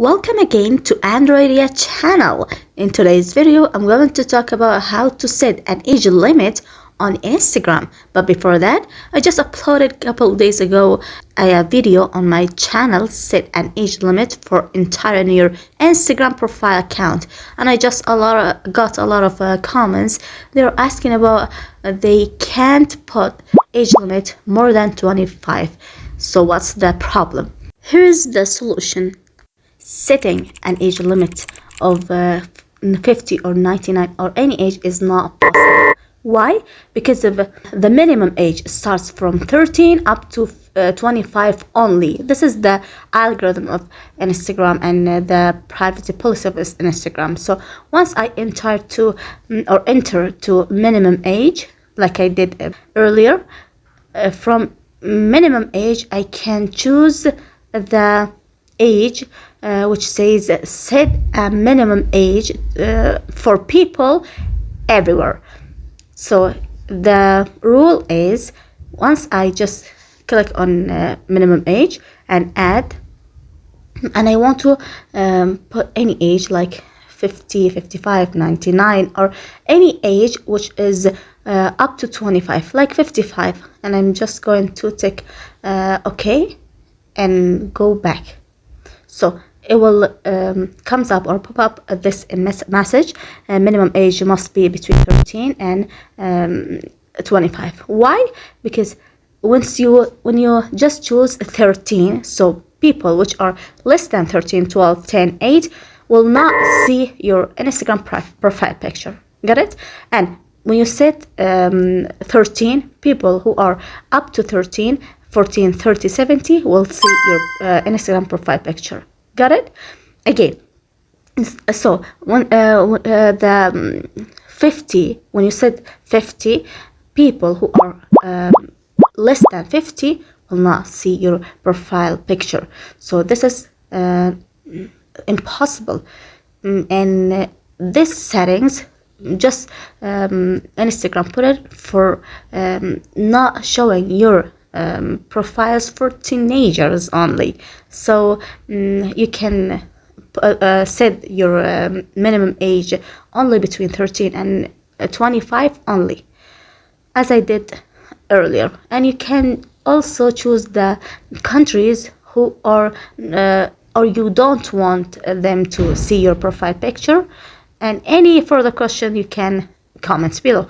Welcome again to Androidia channel. In today's video, I'm going to talk about how to set an age limit on Instagram. But before that, I just uploaded a couple days ago a video on my channel, set an age limit for entire new Instagram profile account. And I just got a lot of comments. They're asking about they can't put age limit more than 25. So what's the problem? Here's the solution. Setting an age limit of 50 or 99 or any age is not possible. Why? Because of the minimum age starts from 13 up to 25 only. This is the algorithm of Instagram and the privacy policy of Instagram. So once I enter to minimum age, like I did earlier, from minimum age I can choose the age which says set a minimum age for people everywhere. So the rule is, once I just click on minimum age and add, and I want to put any age like 50, 55, 99 or any age which is up to 25, like 55, and I'm just going to tick OK and go back. So it will comes up or pop up this message: minimum age must be between 13 and 25. Why? Because when you just choose 13, so people which are less than 13, 12, 10, 8 will not see your Instagram profile picture. Got it? And when you set 13, people who are up to 13, 14, 30, 70 will see your Instagram profile picture. Got it? Again, so when the 50, when you said 50, people who are less than 50 will not see your profile picture. So this is impossible. And this settings, just Instagram put it for not showing your profiles for teenagers only. So you can set your minimum age only between 13 and 25 only, as I did earlier. And you can also choose the countries who are or you don't want them to see your profile picture. And any further question you can comment below.